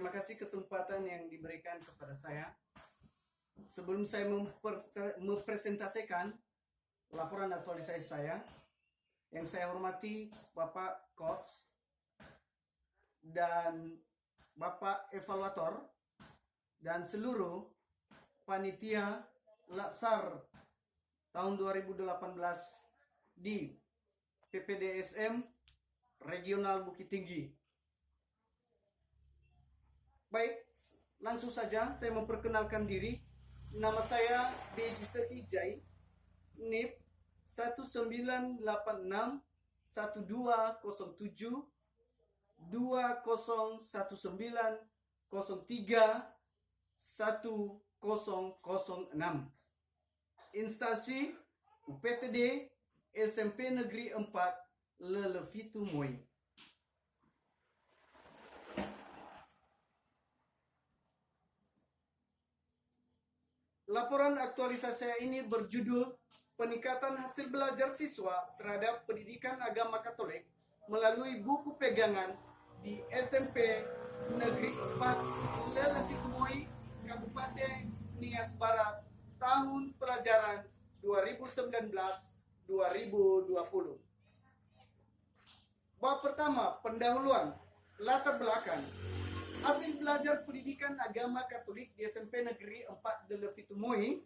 Terima kasih kesempatan yang diberikan kepada saya. Sebelum saya mempresentasikan laporan aktualisasi saya, yang saya hormati Bapak Coach dan Bapak Evaluator dan seluruh panitia Latsar tahun 2018 di PPDSM Regional Bukit Tinggi. Baik, langsung saja saya memperkenalkan diri. Nama saya Beji Setijai, NIP 1986 1207 2019 03 1006. Instansi UPTD SMP Negeri 4 Lelevitu Moi. Laporan aktualisasi saya ini berjudul Peningkatan Hasil Belajar Siswa Terhadap Pendidikan Agama Katolik melalui buku pegangan di SMP Negeri 4 Lelevitu Moi, Kabupaten Nias Barat, tahun pelajaran 2019-2020. Bab pertama, pendahuluan, latar belakang. Hasil belajar pendidikan agama Katolik di SMP Negeri 4 Lelevitu Moi,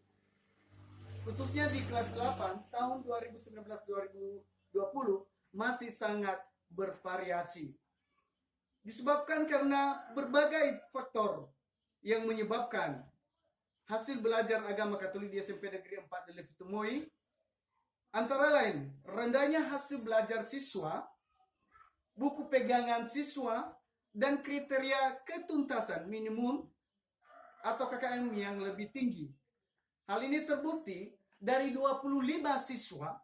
khususnya di kelas 8 tahun 2019-2020, masih sangat bervariasi. Disebabkan karena berbagai faktor yang menyebabkan hasil belajar agama Katolik di SMP Negeri 4 Lelevitu Moi, antara lain rendahnya hasil belajar siswa, buku pegangan siswa, dan kriteria ketuntasan minimum atau KKM yang lebih tinggi. Hal ini terbukti dari 25 siswa,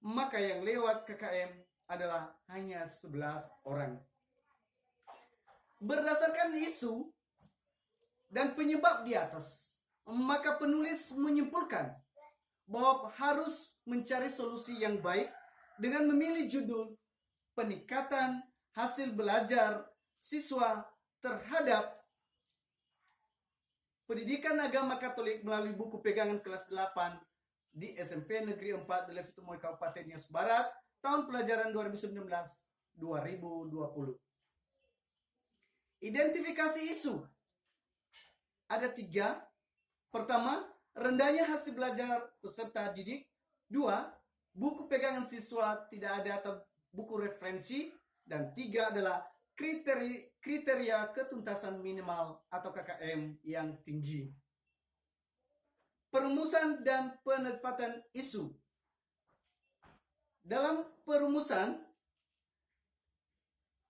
maka yang lewat KKM adalah hanya 11 orang. Berdasarkan isu dan penyebab di atas, maka penulis menyimpulkan bahwa harus mencari solusi yang baik dengan memilih judul Peningkatan Hasil Belajar Siswa Terhadap Pendidikan Agama Katolik melalui buku pegangan kelas 8 di SMP Negeri 4 Lelevitu Moi, Kabupaten Nias Barat, tahun pelajaran 2019-2020. Identifikasi isu ada 3. Pertama, rendahnya hasil belajar peserta didik. 2, buku pegangan siswa tidak ada atau buku referensi. Dan 3 adalah kriteria ketuntasan minimal atau KKM yang tinggi. Perumusan dan penempatan isu. Dalam perumusan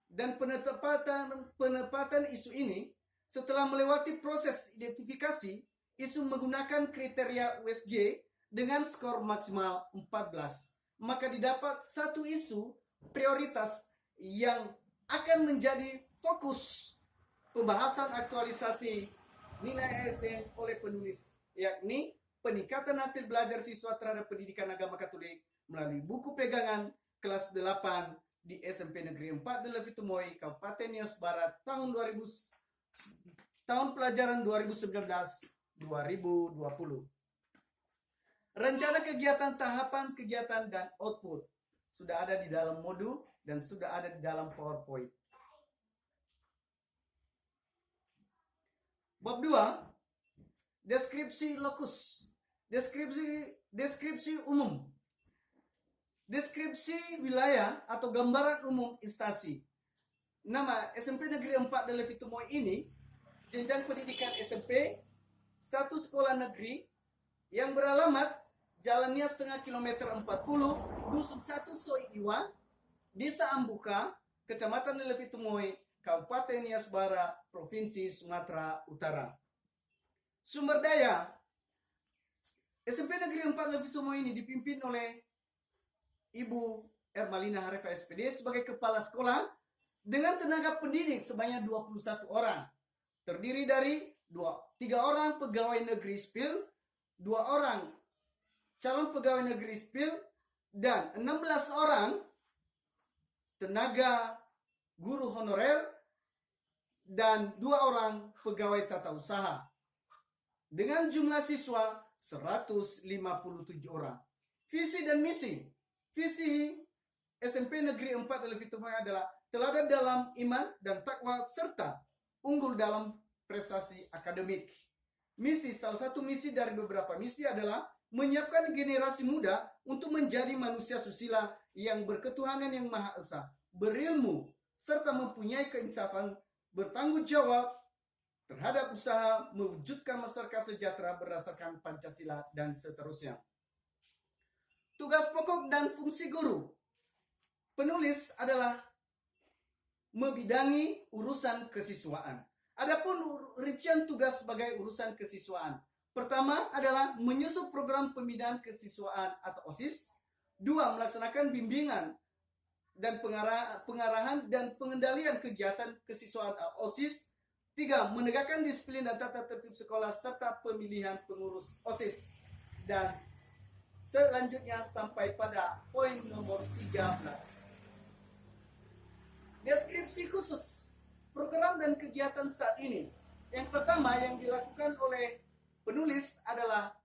dan penempatan isu ini, setelah melewati proses identifikasi, isu menggunakan kriteria USG dengan skor maksimal 14. Maka didapat satu isu prioritas yang akan menjadi fokus pembahasan aktualisasi nilai ASN oleh penulis, yakni peningkatan hasil belajar siswa terhadap pendidikan agama Katolik melalui buku pegangan kelas 8 di SMP Negeri 4 Lelevitu Moi, Kabupaten Nias Barat, tahun pelajaran 2019-2020. Rencana kegiatan, tahapan kegiatan, dan output sudah ada di dalam modul dan sudah ada di dalam PowerPoint. Bab 2, deskripsi lokus, deskripsi umum, deskripsi wilayah atau gambaran umum instansi. Nama SMP Negeri 4 Lelevitu Moi ini jenjang pendidikan SMP, satu sekolah negeri yang beralamat Jalan Nias Tengah kilometer 40, Dusun 1 Soi Iwa, Desa Ambuka, Kecamatan Lelevitu Moi, Kabupaten Nias Barat, Provinsi Sumatera Utara. Sumber daya SMP Negeri 4 Lelevitu Moi ini dipimpin oleh Ibu Ermalina Harifa SPD sebagai kepala sekolah dengan tenaga pendidik sebanyak 21 orang. Terdiri dari 3 orang pegawai negeri sipil, 2 orang calon pegawai negeri sipil, dan 16 orang tenaga guru honorer dan 2 orang pegawai tata usaha. Dengan jumlah siswa 157 orang. Visi dan misi. Visi SMP Negeri 4 Delevitumai adalah teladan dalam iman dan takwa serta unggul dalam prestasi akademik. Misi, salah satu misi dari beberapa misi adalah menyiapkan generasi muda untuk menjadi manusia susila yang berketuhanan yang Maha Esa, berilmu, serta mempunyai keinsafan, bertanggung jawab terhadap usaha mewujudkan masyarakat sejahtera berdasarkan Pancasila dan seterusnya. Tugas pokok dan fungsi guru. Penulis adalah membidangi urusan kesiswaan. Adapun rincian tugas sebagai urusan kesiswaan. Pertama adalah menyusun program pembinaan kesiswaan atau OSIS. 2. Melaksanakan bimbingan dan pengarahan dan pengendalian kegiatan kesiswaan atau OSIS. 3. Menegakkan disiplin dan tata tertib sekolah serta pemilihan pengurus OSIS. Dan selanjutnya sampai pada poin nomor 13. Deskripsi khusus program dan kegiatan saat ini. Yang pertama yang dilakukan oleh penulis adalah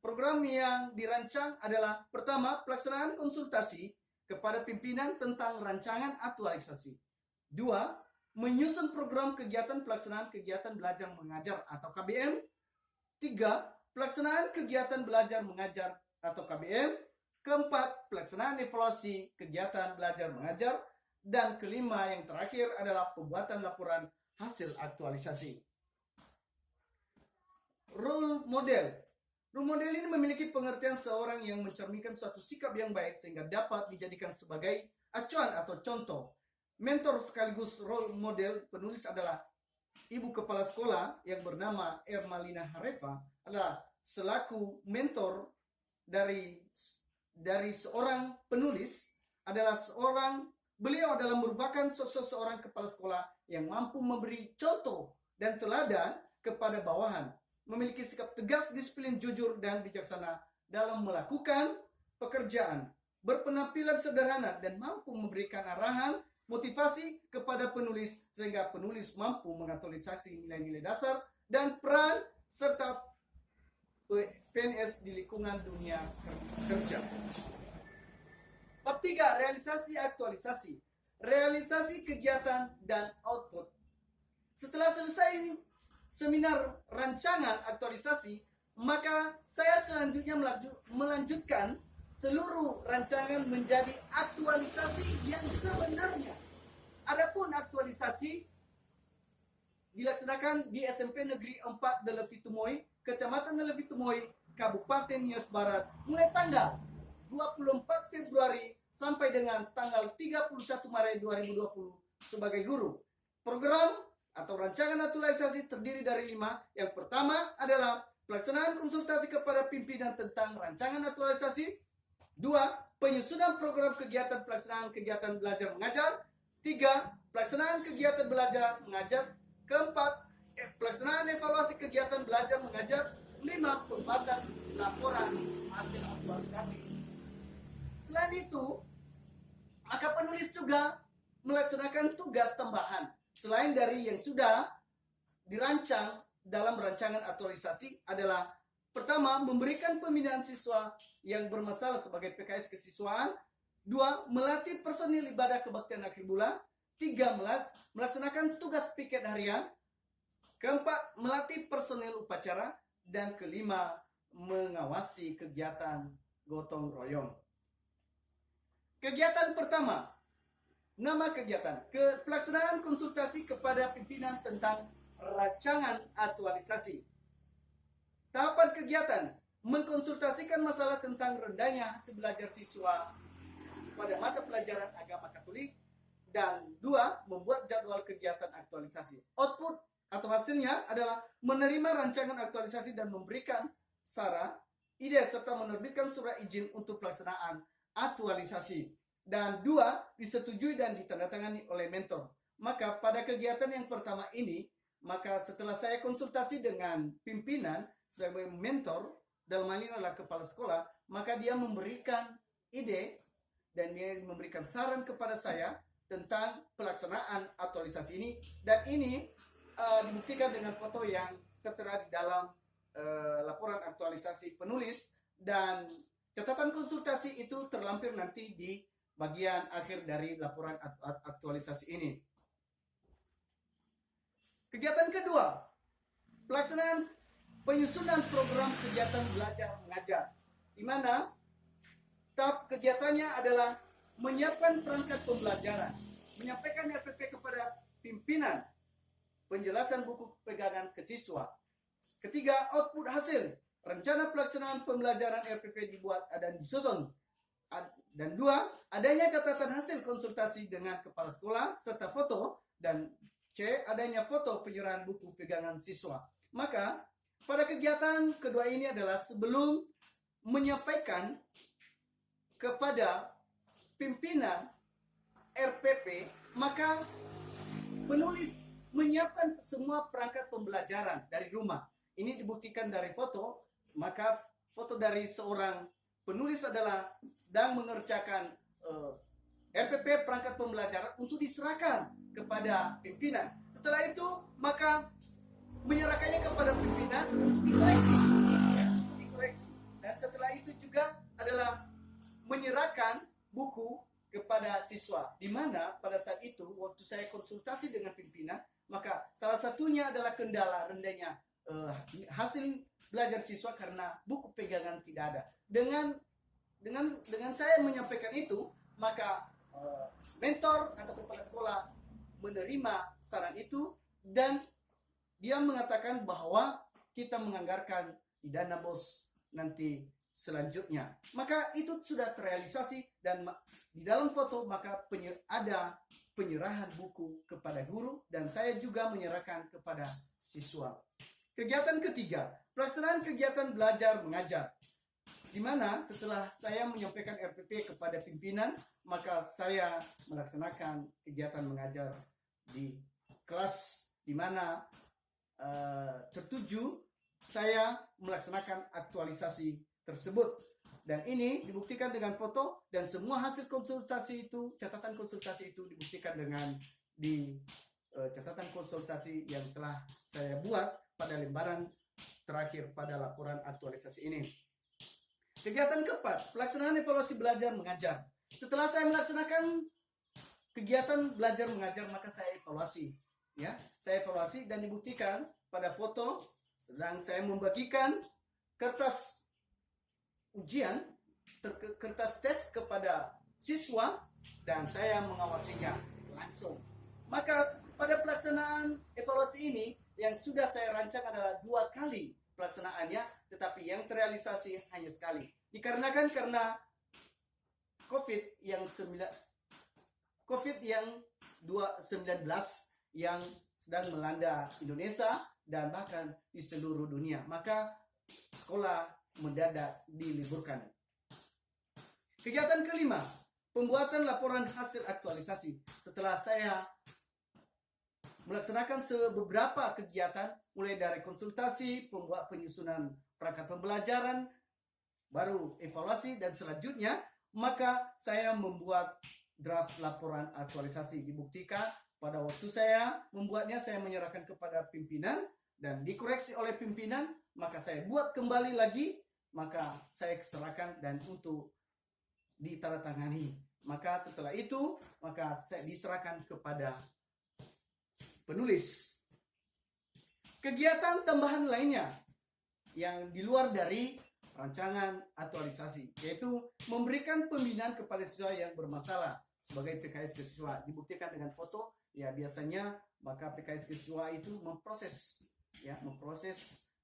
program yang dirancang adalah pertama pelaksanaan konsultasi kepada pimpinan tentang rancangan aktualisasi. 2. Menyusun program kegiatan pelaksanaan kegiatan belajar mengajar atau KBM. 3. Pelaksanaan kegiatan belajar mengajar atau KBM. Keempat, pelaksanaan evaluasi kegiatan belajar mengajar. Dan kelima yang terakhir adalah pembuatan laporan hasil aktualisasi. Role model. Role model ini memiliki pengertian seorang yang mencerminkan suatu sikap yang baik sehingga dapat dijadikan sebagai acuan atau contoh. Mentor sekaligus role model penulis adalah ibu kepala sekolah yang bernama Ermalina Harefa adalah selaku mentor dari seorang penulis adalah beliau adalah merupakan sosok seorang kepala sekolah yang mampu memberi contoh dan teladan kepada bawahan, memiliki sikap tegas, disiplin, jujur, dan bijaksana dalam melakukan pekerjaan, berpenampilan sederhana, dan mampu memberikan arahan, motivasi kepada penulis sehingga penulis mampu mengaktualisasi nilai-nilai dasar dan peran serta PNS di lingkungan dunia kerja. Bab 3. Realisasi aktualisasi. Realisasi kegiatan dan output. Setelah selesai seminar rancangan aktualisasi, maka saya selanjutnya melanjutkan seluruh rancangan menjadi aktualisasi yang sebenarnya. Adapun aktualisasi dilaksanakan di SMP Negeri 4 Delevitumoi, Kecamatan Delevitumoi, Kabupaten Nias Barat, mulai tanggal 24 Februari sampai dengan tanggal 31 Maret 2020 sebagai guru. Program atau rancangan aktualisasi terdiri dari 5. Yang pertama adalah pelaksanaan konsultasi kepada pimpinan tentang rancangan aktualisasi. 2. Penyusunan program kegiatan pelaksanaan kegiatan belajar mengajar. 3. Pelaksanaan kegiatan belajar mengajar. 4. Pelaksanaan evaluasi kegiatan belajar mengajar. 5. Pembuatan laporan hasil aktualisasi. Selain itu, maka penulis juga melaksanakan tugas tambahan. Selain dari yang sudah dirancang dalam rancangan aktualisasi adalah pertama, memberikan pembinaan siswa yang bermasalah sebagai PKS kesiswaan. 2. Melatih personil ibadah kebaktian akhir bulan. 3. Melaksanakan tugas piket harian. 4. Melatih personil upacara. Dan 5. Mengawasi kegiatan gotong royong. Kegiatan pertama, nama kegiatan, pelaksanaan konsultasi kepada pimpinan tentang rancangan aktualisasi. Tahapan kegiatan, mengkonsultasikan masalah tentang rendahnya hasil belajar siswa pada mata pelajaran agama Katolik. Dan 2, membuat jadwal kegiatan aktualisasi. Output atau hasilnya adalah menerima rancangan aktualisasi dan memberikan saran, ide, serta menerbitkan surat izin untuk pelaksanaan aktualisasi. Dan 2, disetujui dan ditandatangani oleh mentor. Maka pada kegiatan yang pertama ini, maka setelah saya konsultasi dengan pimpinan sebagai mentor, dalam hal ini adalah kepala sekolah, maka dia memberikan ide dan dia memberikan saran kepada saya tentang pelaksanaan aktualisasi ini, dan ini dibuktikan dengan foto yang tertera di dalam laporan aktualisasi penulis, dan catatan konsultasi itu terlampir nanti di bagian akhir dari laporan aktualisasi ini. Kegiatan kedua, pelaksanaan penyusunan program kegiatan belajar mengajar, di mana tahap kegiatannya adalah menyiapkan perangkat pembelajaran, menyampaikan RPP kepada pimpinan, penjelasan buku pegangan ke siswa. Ketiga, output hasil, rencana pelaksanaan pembelajaran RPP dibuat dan disusun. Dan dua, adanya catatan hasil konsultasi dengan kepala sekolah serta foto. Dan C, adanya foto penyerahan buku pegangan siswa. Maka pada kegiatan kedua ini adalah sebelum menyampaikan kepada pimpinan RPP, maka penulis menyiapkan semua perangkat pembelajaran dari rumah. Ini dibuktikan dari foto, maka foto dari seorang penulis adalah sedang mengerjakan RPP perangkat pembelajaran untuk diserahkan kepada pimpinan. Setelah itu, maka menyerahkannya kepada pimpinan untuk dikoreksi. Dan setelah itu juga adalah menyerahkan buku kepada siswa, di mana pada saat itu waktu saya konsultasi dengan pimpinan, maka salah satunya adalah kendala rendahnya hasil belajar siswa karena buku pegangan tidak ada. Dengan saya menyampaikan itu, maka mentor atau kepala sekolah menerima saran itu, dan dia mengatakan bahwa kita menganggarkan di dana BOS nanti selanjutnya. Maka itu sudah terrealisasi, dan di dalam foto maka ada penyerahan buku kepada guru, dan saya juga menyerahkan kepada siswa. Kegiatan ketiga, pelaksanaan kegiatan belajar mengajar, di mana setelah saya menyampaikan RPP kepada pimpinan, maka saya melaksanakan kegiatan mengajar di kelas, di mana tertuju saya melaksanakan aktualisasi tersebut. Dan ini dibuktikan dengan foto, dan semua hasil konsultasi itu, catatan konsultasi itu dibuktikan dengan di catatan konsultasi yang telah saya buat pada lembaran terakhir pada laporan aktualisasi ini. Kegiatan keempat, pelaksanaan evaluasi belajar mengajar. Setelah saya melaksanakan kegiatan belajar mengajar, maka saya evaluasi. Saya evaluasi dan dibuktikan pada foto sedang saya membagikan kertas ujian, kertas tes kepada siswa, dan saya mengawasinya langsung. Maka pada pelaksanaan evaluasi ini yang sudah saya rancang adalah 2 kali pelaksanaannya, tetapi yang terrealisasi hanya sekali. Dikarenakan karena COVID yang 19 yang sedang melanda Indonesia dan bahkan di seluruh dunia, maka sekolah mendadak diliburkan. Kegiatan kelima, pembuatan laporan hasil aktualisasi. Setelah saya melaksanakan beberapa kegiatan, mulai dari konsultasi, penyusunan perangkat pembelajaran, baru evaluasi, dan selanjutnya, maka saya membuat draft laporan aktualisasi. Dibuktikan pada waktu saya membuatnya, saya menyerahkan kepada pimpinan dan dikoreksi oleh pimpinan, maka saya buat kembali lagi, maka saya serahkan dan untuk ditandatangani. Maka setelah itu, maka saya diserahkan kepada penulis. Kegiatan tambahan lainnya yang di luar dari rancangan aktualisasi, yaitu memberikan pembinaan kepada siswa yang bermasalah sebagai PKS ke siswa. Dibuktikan dengan foto, ya biasanya maka PKS ke siswa itu memproses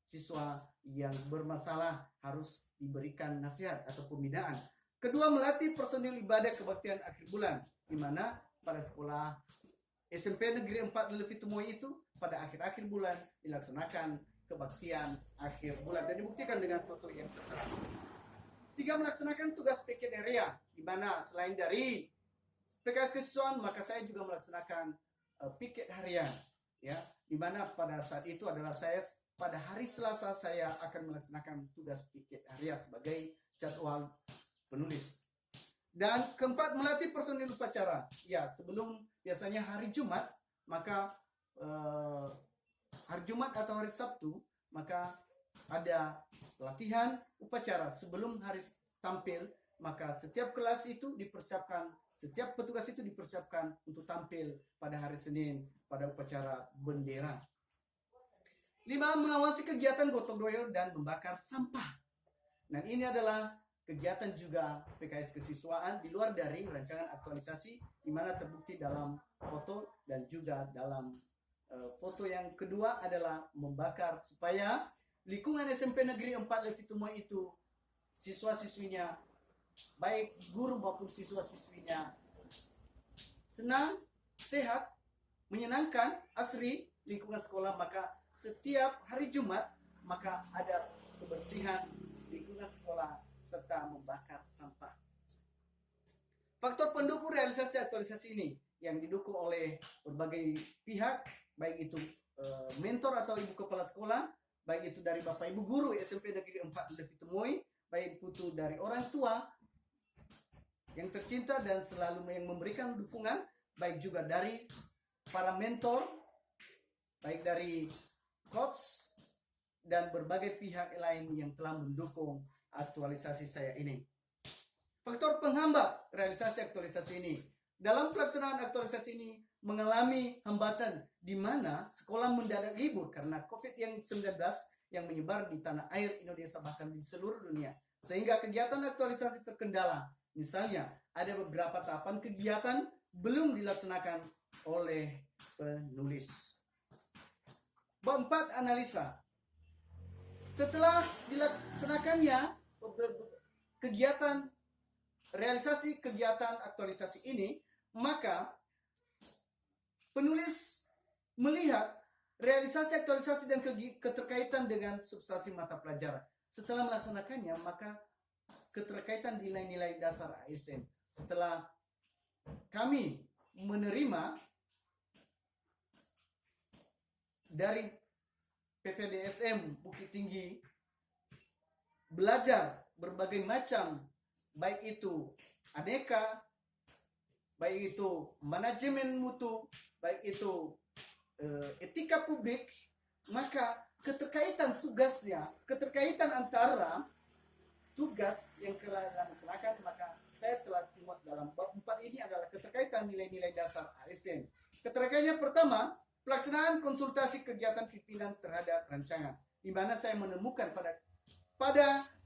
siswa yang bermasalah, harus diberikan nasihat atau pembinaan. Kedua, melatih personil ibadah kebaktian akhir bulan, di mana pada sekolah SMP Negeri 4 Levitumoi itu pada akhir-akhir bulan dilaksanakan kebaktian akhir bulan, dan dibuktikan dengan foto yang tertera. 3, melaksanakan tugas piket area, di mana selain dari PKS kesiswaan, maka saya juga melaksanakan piket harian, di mana pada saat itu adalah saya pada hari Selasa saya akan melaksanakan tugas piket harian sebagai jadwal penulis. Dan keempat, melatih personil upacara. Ya, sebelum biasanya hari Jumat, maka hari Jumat atau hari Sabtu, maka ada latihan upacara sebelum hari tampil. Maka setiap kelas itu dipersiapkan, setiap petugas itu dipersiapkan untuk tampil pada hari Senin pada upacara bendera. 5. Mengawasi kegiatan gotong royong dan membakar sampah. Dan ini adalah kegiatan juga PKS kesiswaan di luar dari rancangan aktualisasi, di mana terbukti dalam foto dan juga dalam foto yang kedua adalah membakar supaya lingkungan SMP Negeri 4 Lefitumoy itu siswa-siswinya, baik guru maupun siswa-siswinya senang, sehat, menyenangkan, asri lingkungan sekolah. Maka setiap hari Jumat maka ada kebersihan lingkungan sekolah serta membakar sampah. Faktor pendukung realisasi aktualisasi ini yang didukung oleh berbagai pihak, baik itu mentor atau ibu kepala sekolah, baik itu dari Bapak Ibu guru SMP Negeri 4 Lefitumoy, baik itu dari orang tua yang tercinta dan selalu yang memberikan dukungan, baik juga dari para mentor, baik dari coach dan berbagai pihak lain yang telah mendukung aktualisasi saya ini. Faktor penghambat realisasi aktualisasi ini. Dalam pelaksanaan aktualisasi ini mengalami hambatan di mana sekolah mendadak libur karena COVID-19 yang menyebar di tanah air Indonesia bahkan di seluruh dunia. Sehingga kegiatan aktualisasi terkendala. Misalnya, ada beberapa tahapan kegiatan belum dilaksanakan oleh penulis. Bab 4, analisa. Setelah dilaksanakannya kegiatan realisasi kegiatan aktualisasi ini, maka penulis melihat realisasi aktualisasi dan keterkaitan dengan substansi mata pelajaran. Setelah melaksanakannya, maka keterkaitan nilai-nilai dasar ASN. Setelah kami menerima dari PPDSM Bukit Tinggi belajar berbagai macam, baik itu aneka, baik itu manajemen mutu, baik itu etika publik, maka keterkaitan tugasnya, keterkaitan antara tugas yang telah dilaksanakan, maka saya telah muat dalam bab 4 ini adalah keterkaitan nilai-nilai dasar ASN. Keterkaitannya pertama, pelaksanaan konsultasi kegiatan pimpinan terhadap rancangan, di mana saya menemukan pada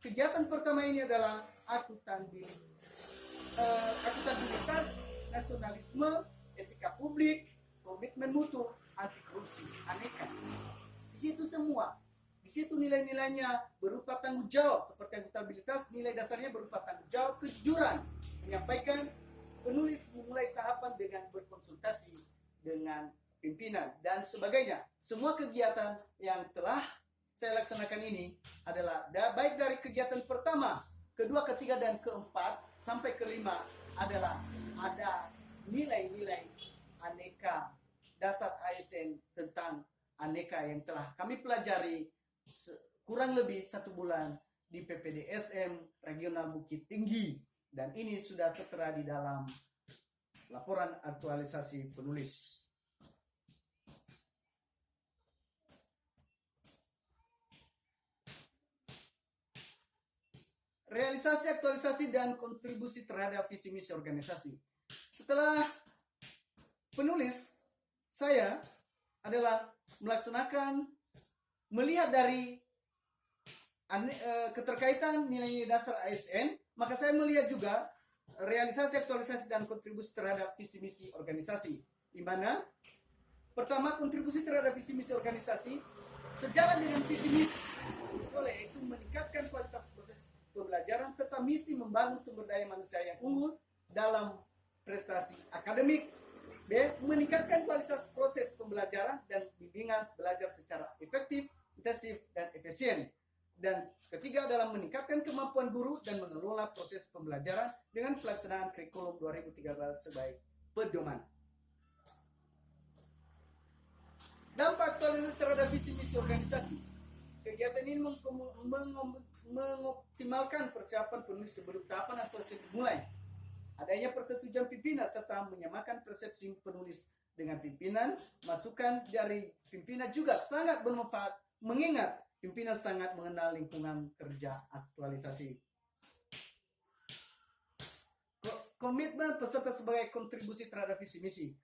kegiatan pertama ini adalah akuntabilitas, nasionalisme, etika publik, komitmen mutu, anti korupsi, aneka. Di situ semua. Di situ nilai-nilainya berupa tanggung jawab, seperti akuntabilitas, nilai dasarnya berupa tanggung jawab, kejujuran, menyampaikan. Penulis memulai tahapan dengan berkonsultasi dengan pimpinan dan sebagainya. Semua kegiatan yang telah saya laksanakan ini adalah baik dari kegiatan pertama, kedua, ketiga, dan keempat sampai kelima adalah ada nilai-nilai aneka dasar ASN tentang aneka yang telah kami pelajari kurang lebih 1 bulan di PPDSM Regional Bukit Tinggi, dan ini sudah tertera di dalam laporan aktualisasi penulis. Realisasi aktualisasi dan kontribusi terhadap visi misi organisasi. Setelah penulis, saya adalah melihat dari keterkaitan nilai dasar ASN, maka saya melihat juga realisasi aktualisasi dan kontribusi terhadap visi misi organisasi, di mana pertama, kontribusi terhadap visi misi organisasi sejalan dengan visi misi sekolah, yaitu meningkatkan kualitas proses pembelajaran serta misi membangun sumber daya manusia yang unggul dalam prestasi akademik. B. Meningkatkan kualitas proses pembelajaran dan bimbingan belajar secara efektif, intensif, dan efisien. Dan ketiga adalah meningkatkan kemampuan guru dan mengelola proses pembelajaran dengan pelaksanaan kurikulum 2013 sebagai pedoman. Dampak aktualisasi terhadap visi misi organisasi. Kegiatan ini mengoptimalkan persiapan penulis sebelum tahapan aktualisasi dimulai. adanya persetujuan pimpinan serta menyamakan persepsi penulis dengan pimpinan. Masukan dari pimpinan juga sangat bermanfaat mengingat pimpinan sangat mengenal lingkungan kerja aktualisasi. Komitmen peserta sebagai kontribusi terhadap visi misi.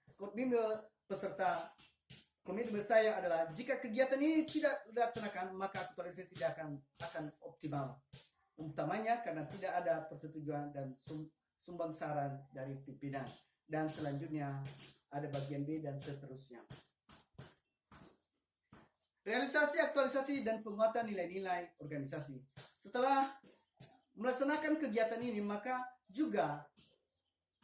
Komitmen saya adalah jika kegiatan ini tidak dilaksanakan maka aktualisasi tidak akan optimal. Utamanya karena tidak ada persetujuan dan sumbang saran dari pimpinan. Dan selanjutnya ada bagian B dan seterusnya. Realisasi aktualisasi dan penguatan nilai-nilai organisasi. Setelah melaksanakan kegiatan ini maka juga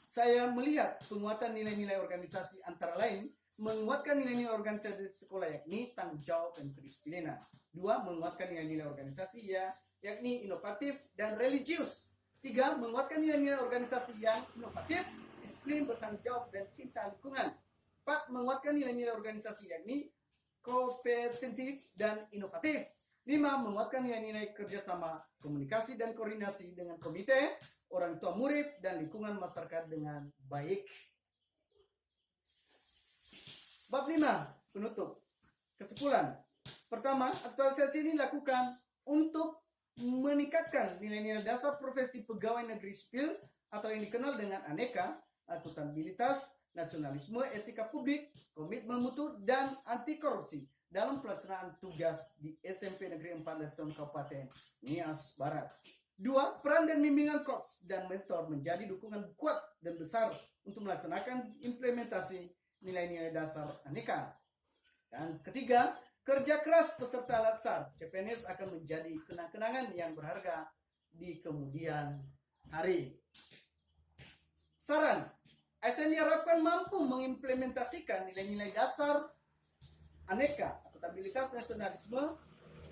saya melihat penguatan nilai-nilai organisasi antara lain menguatkan nilai-nilai organisasi sekolah yakni tanggung jawab dan kedisiplinan. 2. Menguatkan nilai-nilai organisasi yakni inovatif dan religius. 3. Menguatkan nilai-nilai organisasi yang inovatif, disiplin, bertanggung jawab dan cinta lingkungan. 4. Menguatkan nilai-nilai organisasi yakni kompetitif dan inovatif. 5. Menguatkan nilai-nilai kerjasama, komunikasi dan koordinasi dengan komite, orang tua murid, dan lingkungan masyarakat dengan baik. Bab 5. Penutup. Kesimpulan. Pertama, aktualisasi ini dilakukan untuk meningkatkan nilai-nilai dasar profesi pegawai negeri sipil atau yang dikenal dengan aneka, akuntabilitas, nasionalisme, etika publik, komitmen mutu, dan anti korupsi dalam pelaksanaan tugas di SMP Negeri 4 Lefton Kabupaten Nias Barat. 2. Peran dan bimbingan coach dan mentor menjadi dukungan kuat dan besar untuk melaksanakan implementasi nilai-nilai dasar aneka. Dan ketiga, kerja keras peserta Latsar CPNS akan menjadi kenang-kenangan yang berharga di kemudian hari. Saran, ASN diharapkan mampu mengimplementasikan nilai-nilai dasar aneka, akuntabilitas, nasionalisme,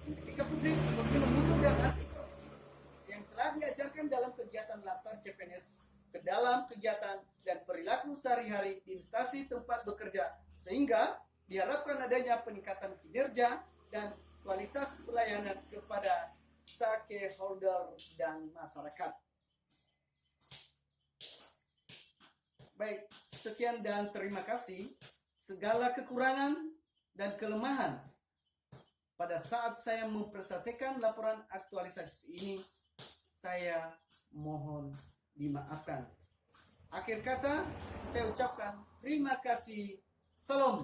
etika publik, komitmen mutu, dan anti korupsi yang telah diajarkan dalam kegiatan Latsar CPNS ke dalam kegiatan dan perilaku sehari-hari di instansi tempat bekerja, sehingga diharapkan adanya peningkatan kinerja dan kualitas pelayanan kepada stakeholder dan masyarakat. Baik, sekian dan terima kasih. Segala kekurangan dan kelemahan pada saat saya mempresentasikan laporan aktualisasi ini, saya mohon dimaafkan. Akhir kata, saya ucapkan terima kasih. Salam.